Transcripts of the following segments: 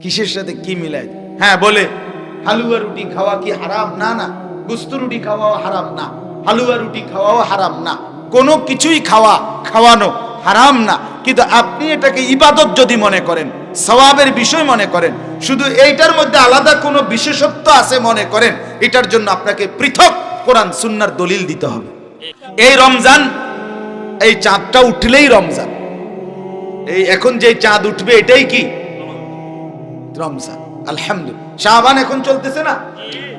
কিসের সাথে কি মিলায়? হ্যাঁ বলে হালুয়া রুটি খাওয়া কি হারাম? না না, গোস্ত রুটি খাওয়াও হারাম না, হালুয়া রুটি খাওয়াও হারাম না, কোনো কিছুই খাওয়ানো হারাম না। কিন্তু আপনি এটাকে ইবাদত যদি মনে করেন, সওয়াবের বিষয় মনে করেন, শুধু এইটার মধ্যে আলাদা কোনো বিশেষত্ব আছে মনে করেন, এটার জন্য আপনাকে পৃথক কোরআন সুন্নাহর দলিল দিতে হবে। এই রমজান, এই চাঁদটা উঠলেই রমজান। এই এখন যে চাঁদ উঠবে এটাই কি রমজান। আলহামদুলিল্লাহ, শাবান এখন চলতেছে না,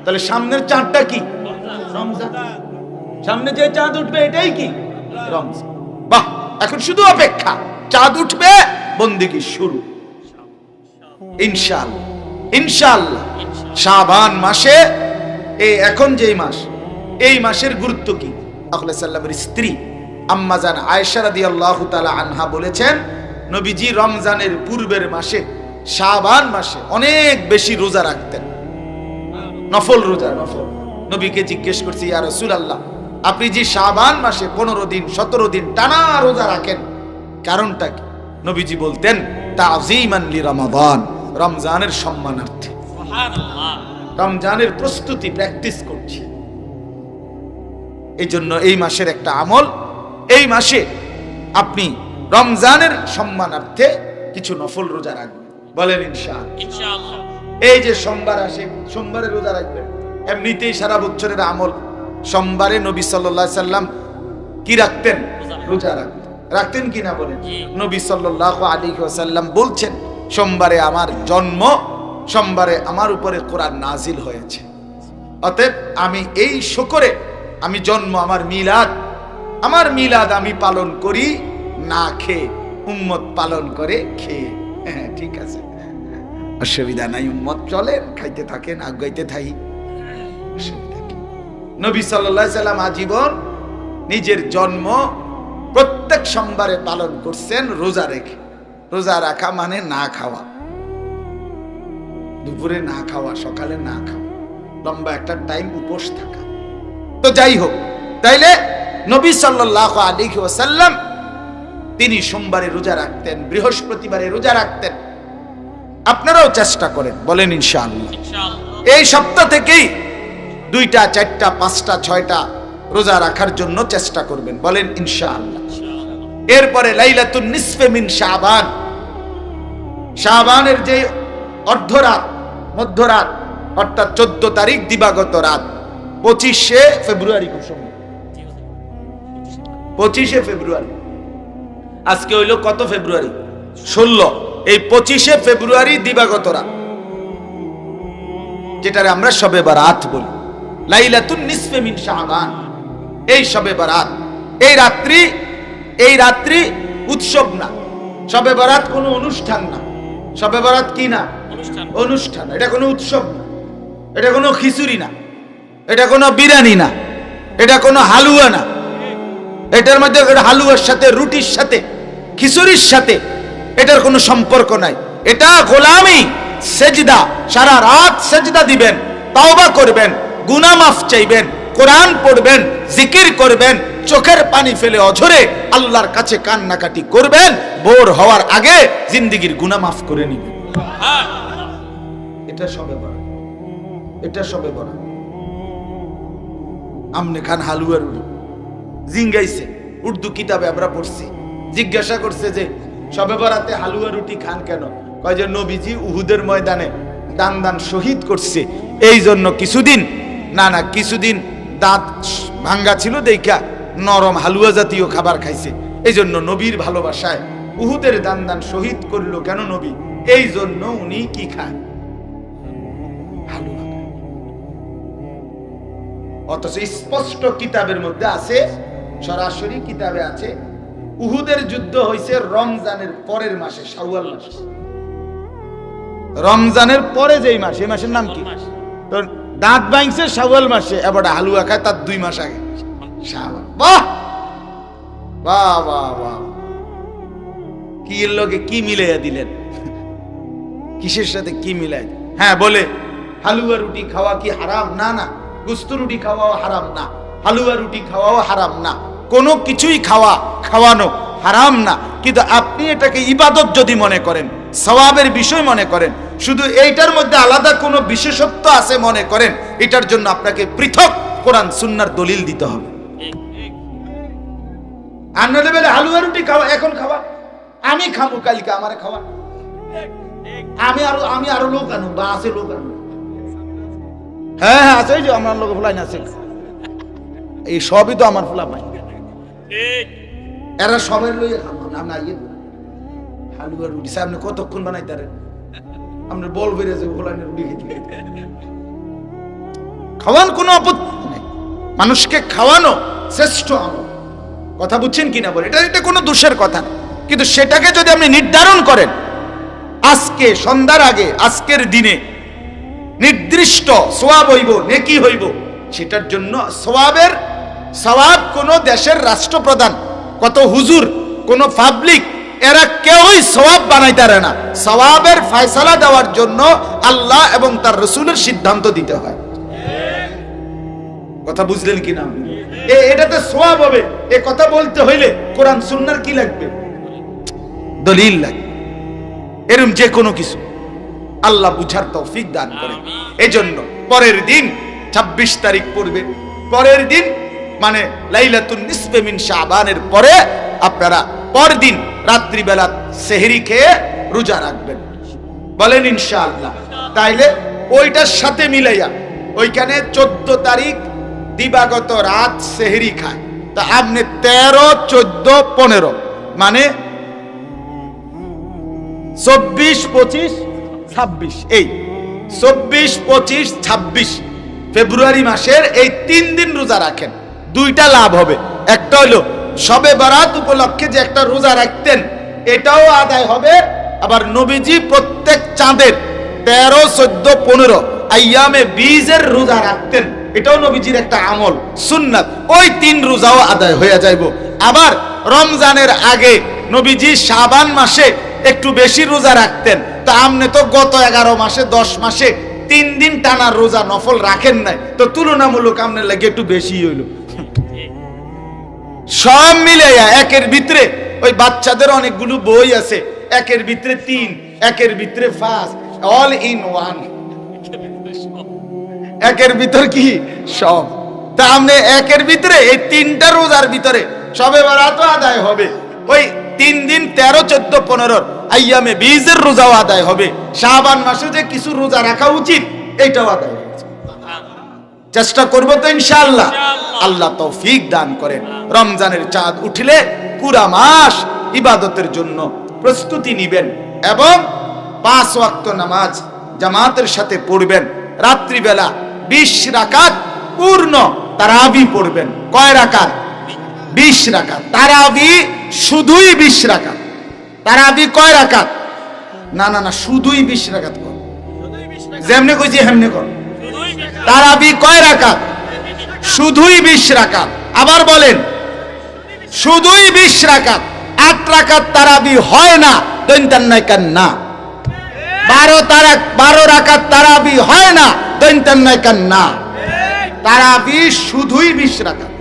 তাহলে সামনের চাঁদটা কি রমজান। সামনে যে চাঁদ উঠবে এটাই কি রমজান। বাহ, এখন শুধু অপেক্ষা, চাঁদ উঠবে, বন্দেগী শুরু ইনশাআল্লাহ। ইনশাআল্লাহ শাবান মাসে, এই এখন যেই মাস, এই মাসের গুরুত্ব কি? আল্লাহ সাল্লামের স্ত্রী আম্মা জান আয়েশা রাদিয়াল্লাহু তাআলা আনহা বলেছেন, নবীজি রমজানের পূর্বের মাসে, শাবান মাসে অনেক বেশি রোজা রাখতেন, নফল রোজা। নফল নবীকে জিজ্ঞেস করছি, ইয়া রাসূলুল্লাহ, আপনি যে শাবান মাসে 15 দিন 17 দিন টানা রোজা রাখেন, কারণটা কি? নবীজি বলতেন, তাযীমান লিরমাদান, রমজানের সম্মানার্থে, সুবহানাল্লাহ, রমজানের প্রস্তুতি প্র্যাকটিস করছি। এই জন্য এই মাসের একটা আমল, এই মাসে আপনি রমজানের সম্মানার্থে কিছু নফল রোজা রাখবেন। বলেন ইনশাআল্লাহ। এই যে সোমবার আসে, সোমবারে রোজা রাখবেন। এমনিতেই সারা বছরের আমল, সোমবারে নবী সাল্লাল্লাহু আলাইহি সাল্লাম কি রাখতেন? রোজা রাখতেন কিনা বলেন? নবী সাল্লাল্লাহু আলাইহি ওয়াসাল্লাম বলছেন, সোমবারে আমার জন্ম, সোমবারে আমার উপরে কোরআন নাজিল হয়েছে, অতএব আমি এই শুকরে, আমি জন্ম, আমার মিলাদ আমি পালন করি না খেয়ে, উম্মত পালন করে খেয়ে। হ্যাঁ ঠিক আছে, অসুবিধা নাই, উম্মত চলেন, খাইতে থাকেন, আগাইতে থাকি, অসুবিধা কি? নবী সাল্লাল্লাহু আলাইহি সাল্লাম আজীবন নিজের জন্ম প্রত্যেক সোমবারে পালন করছেন রোজা রেখে। রোজা রাখা মানে না খাওয়া, দুপুরে না খাওয়া, সকালে না খাওয়া, লম্বা একটা টাইম উপোস থাকা। তো যাই হোক, তাইলে নবী সাল্লাল্লাহু আলাইহি ওয়াসাল্লাম তিনি সোমবারে রোজা রাখতেন, বৃহস্পতিবারে রোজা রাখতেন। আপনারাও চেষ্টা করেন, বলেন ইনশাআল্লাহ। এই সপ্তাহ থেকেই 2টা 4টা 5টা 6টা রোজা রাখার জন্য চেষ্টা করবেন, বলেন ইনশাআল্লাহ। এরপরে লাইলাতুন নিসফে মিন শাবান, শাবানের যে অর্ধরাত, মধ্যরাত, অর্থাৎ 14 তারিখ দিবাগত রাত, 25শে ফেব্রুয়ারি, 25শে ফেব্রুয়ারি। আজকে হইল কত ফেব্রুয়ারি? 16। এই 25শে ফেব্রুয়ারি দিবাগত রাত, যেটারে আমরা শবে বারাত বলি, লাইলাতুন নিসফে মিন শাবান, এই শবে বারাত। এই রাত্রি উৎসব না, শবে বারাত কোনো অনুষ্ঠান না। শবে বারাত কি না? অনুষ্ঠান। এটা কোনো উৎসব না, এটা কোনো খিচুড়ি না, এটা কোনো বিরিয়ানি না, এটা কোনো হালুয়া না। এটার মধ্যে হালুয়ার সাথে, রুটির সাথে, খিচুড়ির সাথে এটার কোনো সম্পর্ক নাই। এটা গোলামি, সেজদা। সারা রাত সেজদা দিবেন, তাওবা করবেন, গুনাহ মাফ চাইবেন, কোরআন পড়বেন, জিকির করবেন, চোখের পানি ফেলে অঝরে আল্লাহর কাছে কান্নাকাটি করবেন, ভোর হওয়ার আগে জিন্দেগীর গুনাহ মাফ করে নিবেন। এটা শবে বরাত, এটা শবে বরাত। আমনে খান হালুয়ার রুটি জিঙ্গাইছে, উর্দু কিতাবে আমরা পড়ছি। জিজ্ঞাসা করছে যে শবে বরাতে হালুয়া রুটি খান কেন? কয় যে নবীজি উহুদের ময়দানে দান শহীদ করছে, এই জন্য কিছুদিন দাঁত ভাঙ্গা ছিল, দেখা নরম হালুয়া জাতীয় খাবার খাইছে। এই জন্য নবীর ভালোবাসায় উহুদের দান শহীদ করলো কেন নবী? এই জন্য উনি কি খান? হালুয়া। অথচ স্পষ্ট কিতাবের মধ্যে আছে, সরাসরি কিতাবে আছে, উহুদের যুদ্ধ হয়েছে রমজানের পরের মাসে, শাওয়াল মাসে। রমজানের পরে যেই মাস, এই মাসের নাম কি? তো দাঁত ভাঙছে শাওয়াল মাসে, এবার হালুয়া খায় তার 2 মাস আগে, শাওয়াল। বাহ বাহ বাহ বাহ, কি এর লগে কি মিলাইয়া দিলেন, কিসের সাথে কি মিলাই? হ্যাঁ বলে হালুয়া রুটি খাওয়া কি হারাম? না না, গোস্ত রুটি খাওয়াও হারাম না, হালুয়া রুটি খাওয়াও হারাম না, কোনো কিছুই খাওয়ানো হারাম না। কিন্তু আপনি এটাকে ইবাদত যদি মনে করেন, সওয়াবের বিষয় মনে করেন, শুধু এইটার মধ্যে আলাদা কোনো বিশেষত্ব আছে মনে করেন, এটার জন্য আপনাকে পৃথক কোরআন সুন্নাহর দলিল দিতে হবে। আন্নালে বেলে হালুয়া রুটি খাওয়া, এখন খাওয়া, আমি খাবো কালকে আমারে খাওয়া, আমি আরো লোক আনু বা আছে লোক আনু, হ্যাঁ হ্যাঁ আছে, যে আমার লোক ফুলাই আছে, এই সবই তো আমার ফুলা পাই, এরা সবাই লইয়া খাবো না। হালুয়া রুটি আপনি কতক্ষণ বানাইতারেন, আপনি বল বেড়ে যাবে ফুলাই রুটি খেতে, খাওয়ান কোনো আপত্তি নেই, মানুষকে খাওয়ানো শ্রেষ্ঠ আমল। কথা বুঝছেন কিনা বলে, এটা কোনো দোষের কথা, কিন্তু সেটাকে যদি আপনি নির্ধারণ করেন আজকে সন্ধ্যার আগে, আজকের দিনে নির্দিষ্ট সওয়াব হইব, নেকি হইব, সেটার জন্য সওয়াব কোন দেশের রাষ্ট্রপ্রধান, কত হুজুর, কোন পাবলিক, এরা কেউই সওয়াব বানাইতে পারে না। সওয়াবের ফয়সালা দেওয়ার জন্য আল্লাহ এবং তার রাসূলের সিদ্ধান্ত দিতে হয়। কথা বুঝলেন কিনা? এটাতে সওয়াব হবে, এ কথা বলতে হইলে কোরআন সুন্নাহর কি লাগবে? দলিল লাগবে। এরকম যে কোনো কিছু আল্লাহ বুঝার তৌফিক দান করেন। এজন্য পরের দিন 26 তারিখ পড়বে, পরের দিন মানে লাইলাতুন নিসফে মিন শাবানের পরে আপনারা পরদিন রাত্রিবেলা সেহরি খেয়ে রোজা রাখবেন, বলেন ইনশাআল্লাহ। তাইলে ওইটার সাথে মিলাইয়া ওইখানে 14 তারিখ দিবাগত রাত সেহরি খায়, তা আপনি 13, 14, 15 মানে 24, 25, 26, এই 24, 25, 26 ফেব্রুয়ারি মাসের এই 3 দিন রোজা রাখেন। দুইটা লাভ হবে, একটা হলো শবে বরাত উপলক্ষে যে একটা রোজা রাখতেন এটাও আদায় হবে, আবার নবীজি প্রত্যেক চাঁদের 13, 14, 15 আইয়ামে বীজের রোজা রাখতেন, এটাও নবীজির একটা আমল সুন্নাত, ওই 3 রোজাও আদায় হয়ে যাইব। আবার রমজানের আগে নবীজি শাবান মাসে একটু বেশি রোজা রাখতেন, তা আপনি তো গত 11 মাসে 10 মাসে 3 দিন টানা রোজা নফল রাখেন নাই, তো তুলনামূলক আপনার লাগে একটু বেশি হইল। সব মিলাইয়া একের ভিতরে ওই বাচ্চাদের অনেকগুলো বই আছে, একের ভিতরে 3, একের ভিতরে 5, অল ইন ওয়ান, একের ভিতর কি সব। তা আপনি একের ভিতরে এই 3টা রোজার ভিতরে শবে বরাত আদায় হবে, ওই 3 দিন 13, 14, 15 আইয়ামে বীজের রোজাও আদায় হবে, শাবান মাসে যে কিছু রোজা রাখা উচিত এইটাও আদায় হবে। চেষ্টা করব তো ইনশাআল্লাহ, আল্লাহ তৌফিক দান করেন। রমজানের চাঁদ উঠলে পুরা মাস ইবাদতের জন্য প্রস্তুতি নিবেন এবং 5 ওয়াক্ত নামাজ জামাতের সাথে পড়বেন। রাত্রিবেলা 20 রাকাত পূর্ণ তারাবি পড়বেন। কয় রাকাত? 20 রাকাত। তারাবি শুধুই 20 রাকাত। তারাবি কয় রাকাত? না না না, শুধুই 20 রাকাত কর, যেমনে কইছি হেমনে কর। তারাবি কয় রাকাত? শুধুই 20 রাকাত। আবার বলেন, শুধুই 20 রাকাত। 8 রাকাত তারাবি হয় না, দৈন্তান নাই কান না। 12 রাকাত তারাবি হয় না, দৈন্তান নাই কান না। তারাবি শুধুই 20 রাকাত।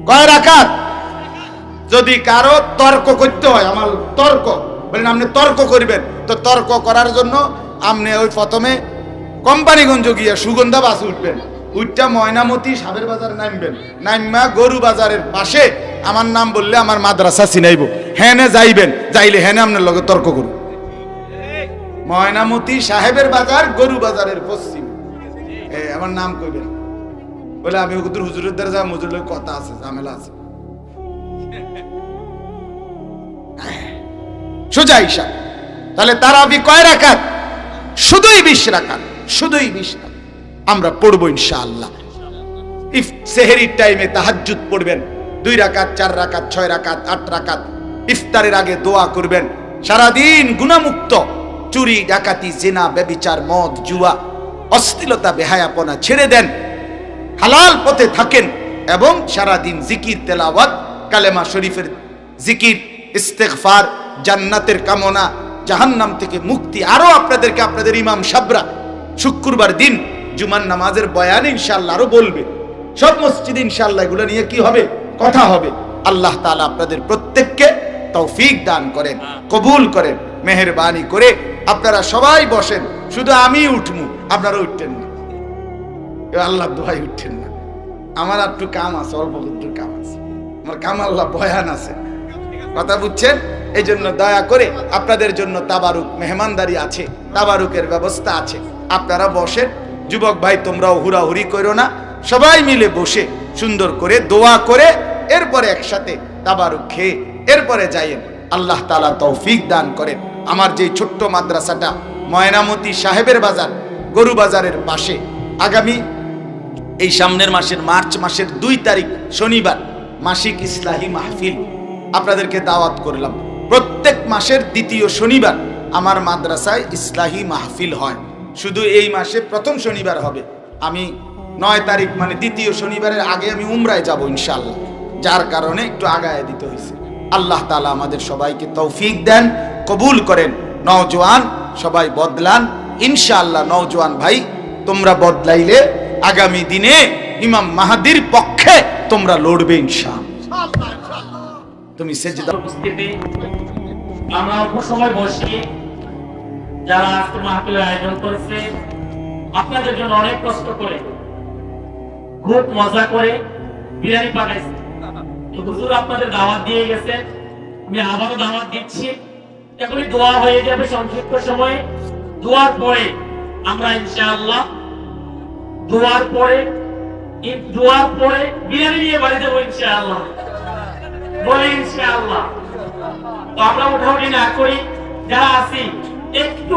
কয় রাকাত? যদি কারো তর্ক করতে হয়, আমার তর্ক বলেন, আপনি তর্ক করবেন, তো তর্ক করার জন্য আপনি ওই প্রথমে কোম্পানিগঞ্জ গিয়া সুগন্ধা বাস উঠবেন, উঠটা ময়নামতি সাবের বাজার নামবেন, নাইমা গরু বাজারের পাশে আমার নাম বললে আমার মাদ্রাসা চিনাইব, হেনে যাইবেন, যাইলে হেনে আপনার লগে তর্ক করুন। ময়নামতি সাহেবের বাজার, গরু বাজারের পশ্চিম, আমার নাম কইবেন, বলে আমি হুজুরের দ্বারা যা হুজুরের কথা আছে, ঝামেলা আছে, সোজা হিসাব। তাহলে তারাবি কয় রাকাত? শুধুই 20 রাকাত, শুধুই 20 রাকাত আমরা পড়বো ইনশাআল্লাহ। সেহরির টাইমে তাহাজ্জুদ পড়বেন, 2 রাকাত, 4 রাকাত, 6 রাকাত, 8 রাকাত। ইফতারের আগে দোয়া করবেন, সারাদিন গুনাহমুক্ত, চুরি, ডাকাতি, জিনা, ব্যভিচার, মদ, জুয়া, অশ্লীলতা, বেহায়াপনা ছেড়ে দেন, হালাল পথে থাকেন এবং সারাদিন জিকির, তেলাওয়াত, কালেমা শরীফের জিকির, ইস্তেগফার, জান্নাতের কামনা, জাহান্নাম থেকে মুক্তি। আরো আপনাদেরকে আপনাদের ইমাম সাবরা শুক্রবার দিন জুমার নামাজের বয়ান ইনশাআল্লাহ আরো বলবে, সব মসজিদে ইনশাআল্লাহ এগুলো নিয়ে কি হবে? কথা হবে। আল্লাহ তাআলা আপনাদের প্রত্যেককে তৌফিক দান করেন, কবুল করেন। মেহেরবানি করে আপনারা সবাই বসেন, শুধু আমি উঠমু, আপনারা উঠতেন না, আল্লাহ দোহাই উঠতেন না। আমার একটু কাম আছে, অল্প একটু কাম আছে, আমার কাম আল্লাহ বয়ান আছে, কথা বুঝছেন? এই জন্য দয়া করে আপনাদের জন্য তাবারুক মেহমানদারি আছে, তাবারুকের ব্যবস্থা আছে, আপনারা বসেন। যুবক ভাই তোমরাও হুড়াহুড়ি করো না, সবাই মিলে বসে সুন্দর করে দোয়া করে এরপরে একসাথে তাবারুক খেয়ে এরপরে যাইয়েন। আল্লাহ তাআলা তৌফিক দান করেন। আমার যে ছোট্ট মাদ্রাসাটা ময়নামতি সাহেবের বাজার, গরু বাজারের পাশে, আগামী এই সামনের মাসের মার্চ মাসের 2 তারিখ শনিবার মাসিক ইসলাহি মাহফিল আপনাদেরকে দাওয়াত করলাম। প্রত্যেক মাসের 2য় শনিবার আমার মাদ্রাসায় ইসলাহি মাহফিল হয়। শুধু এই মাসে প্রথম শনিবার হবে। আমি 9 তারিখ মানে 2য় শনিবারের আগে আমি উমরায় যাব ইনশাআল্লাহ, যার কারণে একটু আগায় দিতে হয়েছে। আল্লাহ তাআলা আমাদের সবাইকে তৌফিক দেন, কবুল করেন। নওজোয়ান সবাই বদলান ইনশাআল্লাহ। নওজোয়ান ভাই তোমরা বদলাইলে আগামী দিনে ইমাম মাহাদির পক্ষে তোমরা লড়বে ইনশাআল্লাহ। তুমি সেজদা উপস্থিতি আমরা অল্প সময় বসি, যারা আজকে মাহফিলের আয়োজন করেছে আপনাদের জন্য অনেক কষ্ট করে, খুব মজা করে বিরিয়ানি পাঠাইছে। হুজুর আপনাদের দাওয়াত দিয়ে গেছে, আমি আবারও দাওয়াত দিচ্ছি। এখনই দোয়া হয়ে যাবে সংক্ষিপ্ত সময়ে। দোয়ার পরে আমরা ইনশাআল্লাহ দোয়ার পরে বিরিয়ানি নিয়ে বাড়ি যাবো ইনশাআল্লাহ, বলে ইনশাআল্লাহ। তো আমরা উঠাউঠি না করি, যারা আছি একটু